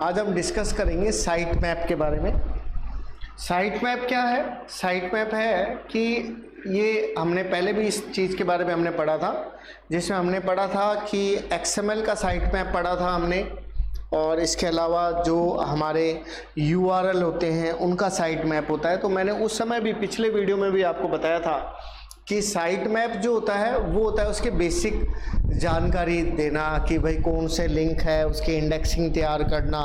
आज हम डिस्कस करेंगे साइट मैप के बारे में। साइट मैप क्या है? साइट मैप है कि ये हमने पहले भी इस चीज़ के बारे में हमने पढ़ा था, जिसमें हमने पढ़ा था कि XML का साइट मैप पढ़ा था हमने, और इसके अलावा जो हमारे URL होते हैं उनका साइट मैप होता है। तो मैंने उस समय भी पिछले वीडियो में भी आपको बताया था कि साइट मैप जो होता है वो होता है उसके बेसिक जानकारी देना कि भाई कौन से लिंक है, उसकी इंडेक्सिंग तैयार करना,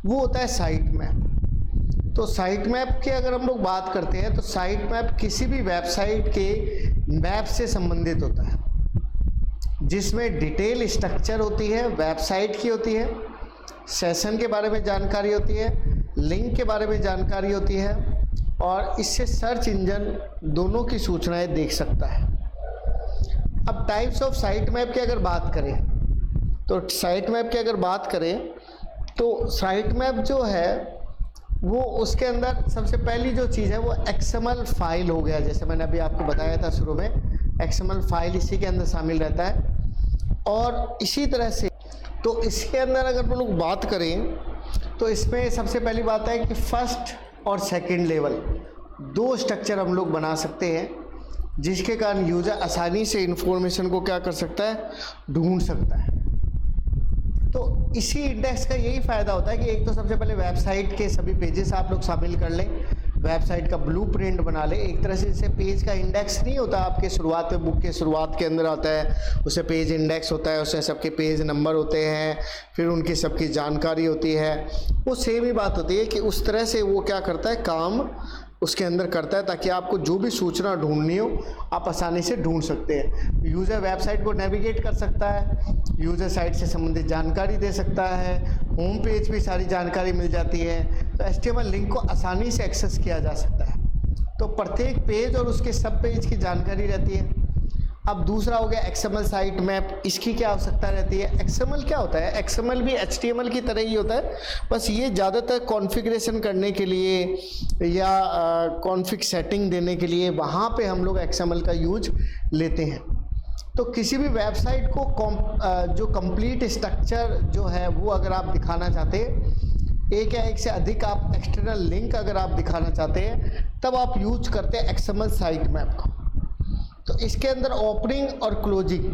वो होता है साइट मैप। तो साइट मैप की अगर हम लोग बात करते हैं तो साइट मैप किसी भी वेबसाइट के मैप से संबंधित होता है, जिसमें डिटेल स्ट्रक्चर होती है, वेबसाइट की होती है, सेशन के बारे में जानकारी होती है, लिंक के बारे में जानकारी होती है, और इससे सर्च इंजन दोनों की सूचनाएं देख सकता है। अब टाइप्स ऑफ साइट मैप की अगर बात करें तो साइट मैप जो है वो उसके अंदर सबसे पहली जो चीज़ है वो XML फाइल हो गया। जैसे मैंने अभी आपको बताया था शुरू में, XML फाइल इसी के अंदर शामिल रहता है। और इसी तरह से तो इसके अंदर अगर हम लोग बात करें तो इसमें सबसे पहली बात है कि फर्स्ट और सेकंड लेवल दो स्ट्रक्चर हम लोग बना सकते हैं, जिसके कारण यूज़र आसानी से इंफॉर्मेशन को क्या कर सकता है, ढूंढ सकता है। तो इसी इंडेक्स का यही फ़ायदा होता है कि एक तो सबसे पहले वेबसाइट के सभी पेजेस आप लोग शामिल कर लें, वेबसाइट का ब्लूप्रिंट बना ले। एक तरह से जैसे पेज का इंडेक्स नहीं होता आपके शुरुआत में, बुक के शुरुआत के अंदर आता है, उसे पेज इंडेक्स होता है, उसमें सबके पेज नंबर होते हैं, फिर उनकी सबकी जानकारी होती है। वो सेम ही बात होती है कि उस तरह से वो क्या करता है, काम उसके अंदर करता है, ताकि आपको जो भी सूचना ढूंढनी हो आप आसानी से ढूंढ सकते हैं। यूज़र वेबसाइट को नेविगेट कर सकता है, यूज़र साइट से संबंधित जानकारी दे सकता है, होम पेज भी सारी जानकारी मिल जाती है, तो HTML लिंक को आसानी से एक्सेस किया जा सकता है। तो प्रत्येक पेज और उसके सब पेज की जानकारी रहती है। अब दूसरा हो गया XML साइट मैप। इसकी क्या आवश्यकता रहती है? XML क्या होता है? XML भी HTML की तरह ही होता है, बस ये ज़्यादातर कॉन्फ़िगरेशन करने के लिए या कॉन्फ़िग सेटिंग देने के लिए वहाँ पे हम लोग XML का यूज लेते हैं। तो किसी भी वेबसाइट को जो कंप्लीट स्ट्रक्चर जो है वो अगर आप दिखाना चाहते हैं, एक या एक से अधिक आप एक्सटर्नल लिंक अगर आप दिखाना चाहते हैं, तब आप यूज करते हैं XML साइट मैप का। तो इसके अंदर ओपनिंग और क्लोजिंग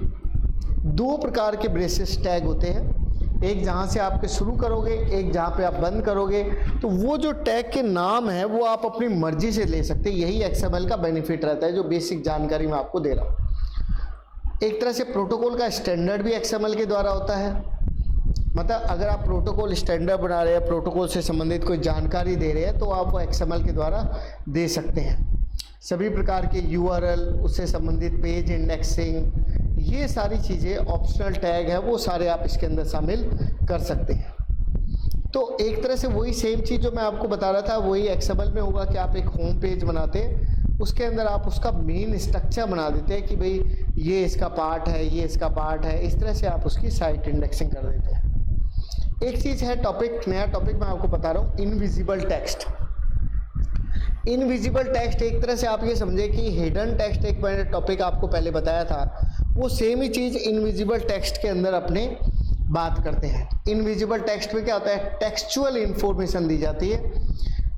दो प्रकार के ब्रेसेस टैग होते हैं, एक जहाँ से आपके शुरू करोगे, एक जहाँ पे आप बंद करोगे। तो वो जो टैग के नाम है वो आप अपनी मर्जी से ले सकते हैं। यही XML का बेनिफिट रहता है, जो बेसिक जानकारी मैं आपको दे रहा हूँ। एक तरह से प्रोटोकॉल का स्टैंडर्ड भी XML के द्वारा होता है। मतलब अगर आप प्रोटोकॉल स्टैंडर्ड बना रहे हैं, प्रोटोकॉल से संबंधित कोई जानकारी दे रहे हैं, तो आप वो XML के द्वारा दे सकते हैं। सभी प्रकार के URL, उससे संबंधित पेज इंडेक्सिंग, ये सारी चीज़ें ऑप्शनल टैग है, वो सारे आप इसके अंदर शामिल कर सकते हैं। तो एक तरह से वही सेम चीज़ जो मैं आपको बता रहा था वही XML में होगा कि आप एक होम पेज बनाते हैं, उसके अंदर आप उसका मेन स्ट्रक्चर बना देते हैं कि भाई ये इसका पार्ट है, ये इसका पार्ट है, इस तरह से आप उसकी साइट इंडेक्सिंग कर देते हैं। एक चीज़ है टॉपिक, नया टॉपिक मैं आपको बता रहा हूँ, इनविजिबल टेक्स्ट। इनविजिबल टेक्स्ट एक तरह से आप ये समझे कि हिडन टेक्स्ट, एक मैंने टॉपिक आपको पहले बताया था, वो सेम ही चीज़ इनविजिबल टेक्स्ट के अंदर अपने बात करते हैं। इनविजिबल टेक्स्ट में क्या होता है, टेक्सचुअल इंफॉर्मेशन दी जाती है,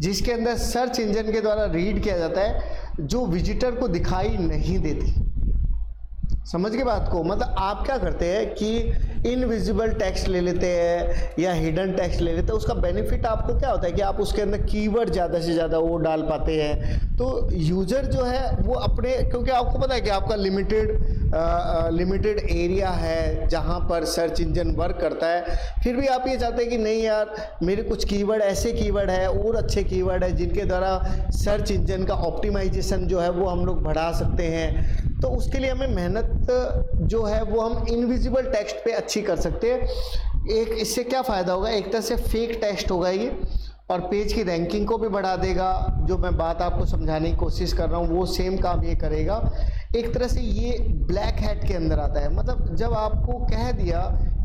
जिसके अंदर सर्च इंजन के द्वारा रीड किया जाता है, जो विजिटर को दिखाई नहीं देती। समझ के बात को? मतलब आप क्या करते हैं कि इनविजिबल टेक्स्ट ले लेते हैं या हिडन टेक्स्ट ले लेते हैं, उसका बेनिफिट आपको क्या होता है कि आप उसके अंदर कीवर्ड ज़्यादा से ज़्यादा वो डाल पाते हैं। तो यूज़र जो है वो अपने, क्योंकि आपको पता है कि आपका लिमिटेड एरिया है जहाँ पर सर्च इंजन वर्क करता है, फिर भी आप ये चाहते हैं कि नहीं यार, मेरे कुछ कीवर्ड ऐसे कीवर्ड है और अच्छे कीवर्ड है जिनके द्वारा सर्च इंजन का ऑप्टिमाइजेशन जो है वो हम लोग बढ़ा सकते हैं। तो उसके लिए हमें मेहनत जो है वो हम इनविजिबल टेक्स्ट पे अच्छी कर सकते हैं। एक इससे क्या फ़ायदा होगा, एक तरह से फेक टेक्स्ट होगा ये, और पेज की रैंकिंग को भी बढ़ा देगा। जो मैं बात आपको समझाने की कोशिश कर रहा हूँ वो सेम काम ये करेगा। एक तरह से ये ब्लैक हैट के अंदर आता है। मतलब जब आपको कह दिया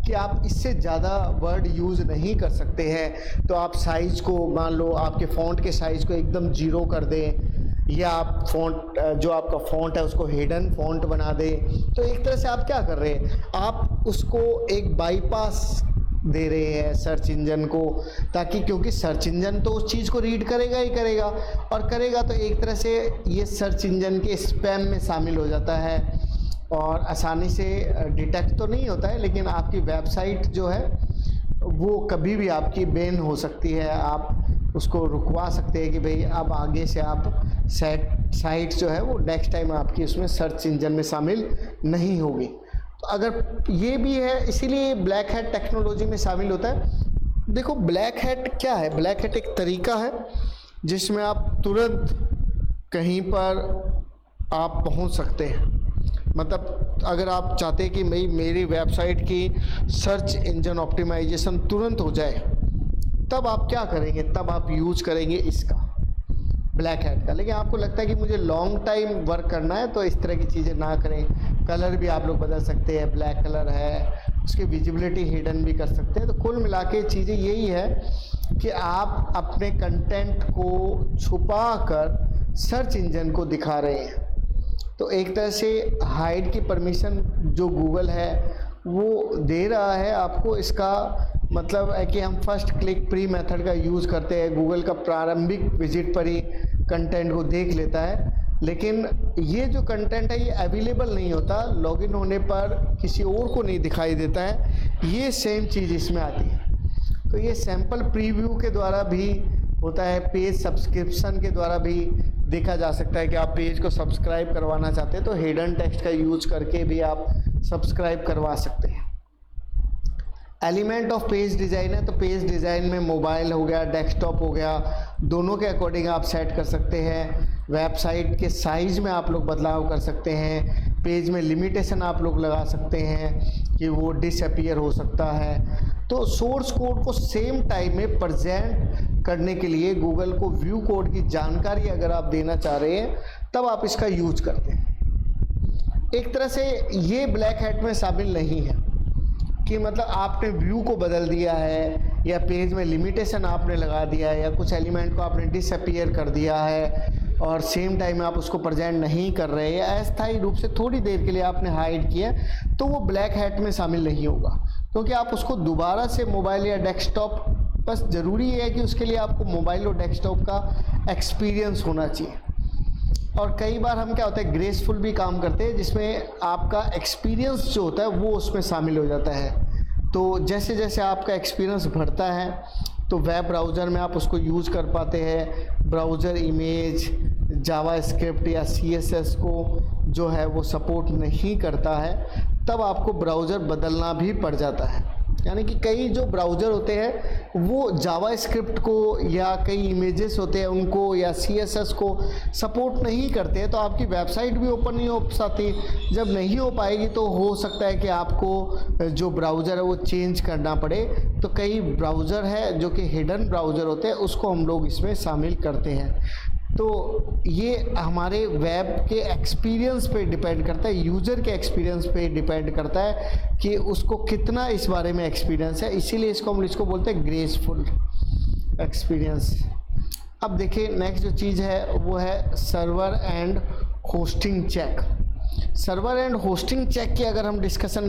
कि आप इससे ज़्यादा वर्ड यूज़ नहीं कर सकते हैं, तो आप साइज़ को, मान लो आपके फ़ॉन्ट के साइज़ को एकदम 0 कर दें, या आप फ़ॉन्ट जो आपका फ़ॉन्ट है उसको हिडन फ़ॉन्ट बना दें। तो एक तरह से आप क्या कर रहे हैं, आप उसको एक बाईपास दे रहे हैं सर्च इंजन को, ताकि क्योंकि सर्च इंजन तो उस चीज़ को रीड करेगा ही करेगा, और करेगा तो एक तरह से ये सर्च इंजन के स्पैम में शामिल हो जाता है और आसानी से डिटेक्ट तो नहीं होता है, लेकिन आपकी वेबसाइट जो है वो कभी भी आपकी बैन हो सकती है। आप उसको रुकवा सकते हैं कि भाई अब आगे से आप साइट जो है वो नेक्स्ट टाइम आपकी उसमें सर्च इंजन में शामिल नहीं होगी। तो अगर ये भी है, इसीलिए ब्लैक हैट टेक्नोलॉजी में शामिल होता है। देखो ब्लैक हैट क्या है, ब्लैक हैट एक तरीका है जिसमें आप तुरंत कहीं पर आप पहुंच सकते हैं। मतलब अगर आप चाहते हैं कि भाई मेरी वेबसाइट की सर्च इंजन ऑप्टिमाइजेशन तुरंत हो जाए, तब आप क्या करेंगे, तब आप यूज करेंगे इसका, ब्लैक हैट का। लेकिन आपको लगता है कि मुझे लॉन्ग टाइम वर्क करना है, तो इस तरह की चीज़ें ना करें। कलर भी आप लोग बदल सकते हैं, ब्लैक कलर है, उसकी विजिबिलिटी हिडन भी कर सकते हैं। तो कुल मिला के चीज़ें यही है कि आप अपने कंटेंट को छुपा कर सर्च इंजन को दिखा रहे हैं। तो एक तरह से हाइड की परमिशन जो गूगल है वो दे रहा है आपको। इसका मतलब है कि हम फर्स्ट क्लिक प्री मेथड का यूज़ करते हैं, गूगल का प्रारंभिक विजिट पर ही कंटेंट को देख लेता है, लेकिन ये जो कंटेंट है ये अवेलेबल नहीं होता, लॉगिन होने पर किसी और को नहीं दिखाई देता है। ये सेम चीज़ इसमें आती है। तो ये सैम्पल प्रीव्यू के द्वारा भी होता है, पेज सब्सक्रिप्शन के द्वारा भी देखा जा सकता है कि आप पेज को सब्सक्राइब करवाना चाहते हैं तो हिडन टेक्स्ट का यूज करके भी आप सब्सक्राइब करवा सकते हैं। एलिमेंट ऑफ पेज डिज़ाइन है, तो पेज डिज़ाइन में मोबाइल हो गया, डेस्कटॉप हो गया, दोनों के अकॉर्डिंग आप सेट कर सकते हैं। वेबसाइट के साइज़ में आप लोग बदलाव कर सकते हैं। पेज में लिमिटेशन आप लोग लगा सकते हैं कि वो डिसअपीयर हो सकता है। तो सोर्स कोड को सेम टाइम में प्रेजेंट करने के लिए गूगल को व्यू कोड की जानकारी अगर आप देना चाह रहे हैं तब आप इसका यूज करते हैं। एक तरह से ये ब्लैक हैट में शामिल नहीं है कि मतलब आपने व्यू को बदल दिया है या पेज में लिमिटेशन आपने लगा दिया है या कुछ एलिमेंट को आपने डिसअपीयर कर दिया है और सेम टाइम में आप उसको प्रेजेंट नहीं कर रहे हैं, अस्थायी रूप से थोड़ी देर के लिए आपने हाइड किया, तो वो ब्लैक हैट में शामिल नहीं होगा। क्योंकि आप उसको दोबारा से मोबाइल या डेस्कटॉप, बस ज़रूरी है कि उसके लिए आपको मोबाइल और डेस्कटॉप का एक्सपीरियंस होना चाहिए। और कई बार हम क्या होता है ग्रेसफुल भी काम करते हैं जिसमें आपका एक्सपीरियंस जो होता है वो उसमें शामिल हो जाता है। तो जैसे जैसे आपका एक्सपीरियंस बढ़ता है तो वेब ब्राउज़र में आप उसको यूज़ कर पाते हैं। ब्राउज़र इमेज, जावास्क्रिप्ट या CSS को जो है वो सपोर्ट नहीं करता है, तब आपको ब्राउज़र बदलना भी पड़ जाता है। यानी कि कई जो ब्राउज़र होते हैं वो जावास्क्रिप्ट को या कई इमेजेस होते हैं उनको या CSS को सपोर्ट नहीं करते हैं, तो आपकी वेबसाइट भी ओपन नहीं हो पाती। जब नहीं हो पाएगी तो हो सकता है कि आपको जो ब्राउज़र है वो चेंज करना पड़े। तो कई ब्राउज़र है जो कि हिडन ब्राउज़र होते हैं, उसको हम लोग इसमें शामिल करते हैं। तो ये हमारे वेब के एक्सपीरियंस पे डिपेंड करता है, यूज़र के एक्सपीरियंस पे डिपेंड करता है कि उसको कितना इस बारे में एक्सपीरियंस है। इसीलिए इसको बोलते हैं ग्रेसफुल एक्सपीरियंस। अब देखिए नेक्स्ट जो चीज़ है वो है server and hosting check. Server and hosting check की अगर हम डिस्कशन